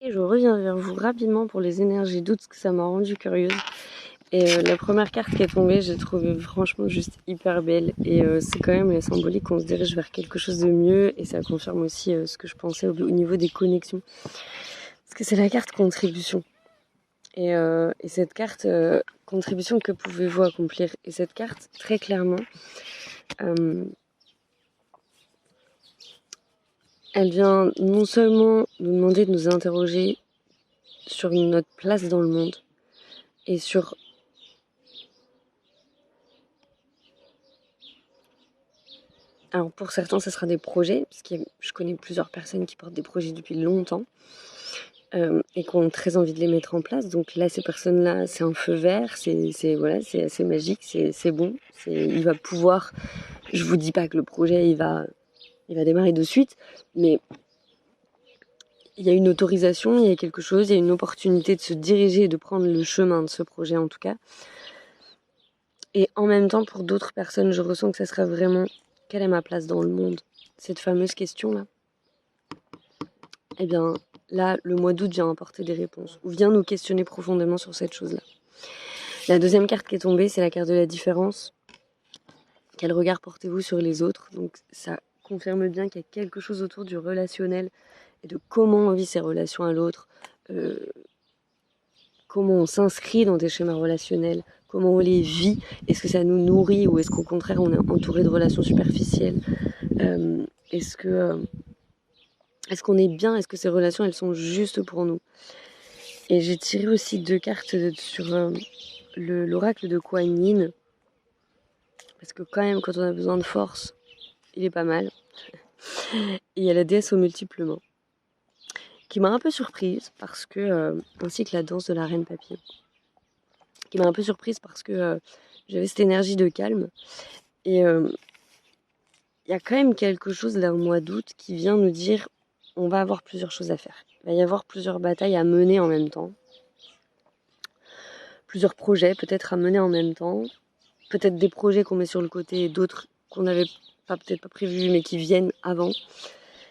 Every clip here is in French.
Et je reviens vers vous rapidement pour les énergies d'août, parce que ça m'a rendu curieuse. Et la première carte qui est tombée, j'ai trouvé franchement juste hyper belle. Et c'est quand même symbolique qu'on se dirige vers quelque chose de mieux. Et ça confirme aussi ce que je pensais au niveau des connexions. Parce que c'est la carte contribution. Et cette carte contribution, que pouvez-vous accomplir? Et cette carte, très clairement, elle vient non seulement nous demander de nous interroger sur notre place dans le monde et sur alors pour certains, ce sera des projets, parce que je connais plusieurs personnes qui portent des projets depuis longtemps et qui ont très envie de les mettre en place. Donc là, ces personnes-là, c'est un feu vert, voilà, c'est assez magique, c'est bon. Il va pouvoir, je vous dis pas que le projet, il va démarrer de suite, mais il y a une autorisation, il y a quelque chose, il y a une opportunité de se diriger et de prendre le chemin de ce projet en tout cas. Et en même temps, pour d'autres personnes, je ressens que ça sera vraiment quelle est ma place dans le monde? Cette fameuse question-là. Eh bien, là, le mois d'août vient apporter des réponses, ou vient nous questionner profondément sur cette chose-là. La deuxième carte qui est tombée, c'est la carte de la différence. Quel regard portez-vous sur les autres? Donc ça confirme bien qu'il y a quelque chose autour du relationnel et de comment on vit ces relations à l'autre, comment on s'inscrit dans des schémas relationnels, comment on les vit, est-ce que ça nous nourrit ou est-ce qu'au contraire on est entouré de relations superficielles, est-ce qu'on est bien, est-ce que ces relations elles sont justes pour nous? Et j'ai tiré aussi 2 cartes sur l'oracle de Kuan Yin, parce que quand même quand on a besoin de force, il est pas mal. Et il y a la déesse aux multiples mains, qui m'a un peu surprise parce que, ainsi que la danse de la reine papillon, qui m'a un peu surprise parce que j'avais cette énergie de calme. Et il y a quand même quelque chose là au mois d'août qui vient nous dire on va avoir plusieurs choses à faire. Il va y avoir plusieurs batailles à mener en même temps. Plusieurs projets peut-être à mener en même temps. Peut-être des projets qu'on met sur le côté et d'autres qu'on n'avait peut-être pas prévus mais qui viennent avant.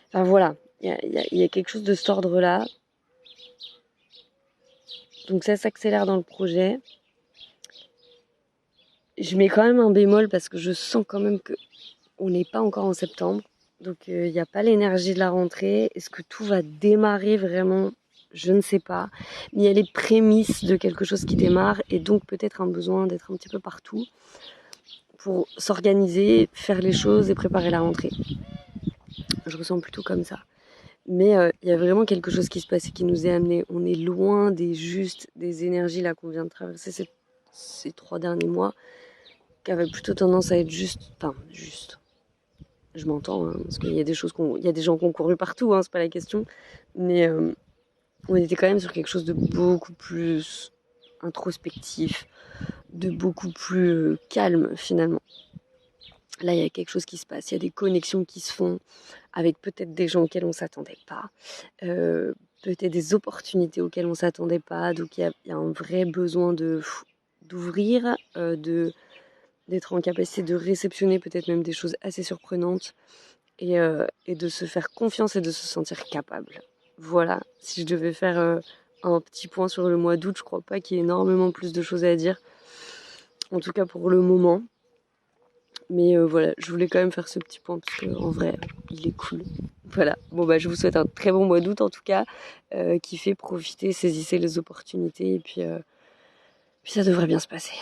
Enfin voilà, il y a quelque chose de cet ordre-là. Donc ça s'accélère dans le projet. Je mets quand même un bémol parce que je sens quand même qu'on n'est pas encore en septembre. Donc il n'y a pas l'énergie de la rentrée. Est-ce que tout va démarrer vraiment? Je ne sais pas. Mais il y a les prémices de quelque chose qui démarre et donc peut-être un besoin d'être un petit peu partout pour s'organiser, faire les choses et préparer la rentrée. Je ressens plutôt comme ça. Mais il y a vraiment quelque chose qui se passe et qui nous est amené. On est loin des énergies là qu'on vient de traverser ces 3 derniers mois, qui avaient plutôt tendance à être juste. Je m'entends, hein, parce qu'il y a des choses il y a des gens qui ont couru partout, hein, c'est pas la question. Mais on était quand même sur quelque chose de beaucoup plus introspectif, de beaucoup plus calme finalement. Là, il y a quelque chose qui se passe, il y a des connexions qui se font avec peut-être des gens auxquels on ne s'attendait pas, peut-être des opportunités auxquelles on ne s'attendait pas. Donc il y a un vrai besoin d'ouvrir, d'être en capacité de réceptionner peut-être même des choses assez surprenantes et de se faire confiance et de se sentir capable. Voilà, si je devais faire un petit point sur le mois d'août, je crois pas qu'il y ait énormément plus de choses à dire, en tout cas pour le moment. Mais voilà, je voulais quand même faire ce petit point parce qu'en vrai, il est cool. Voilà, bon bah je vous souhaite un très bon mois d'août en tout cas, qui fait profiter, saisissez les opportunités et puis ça devrait bien se passer.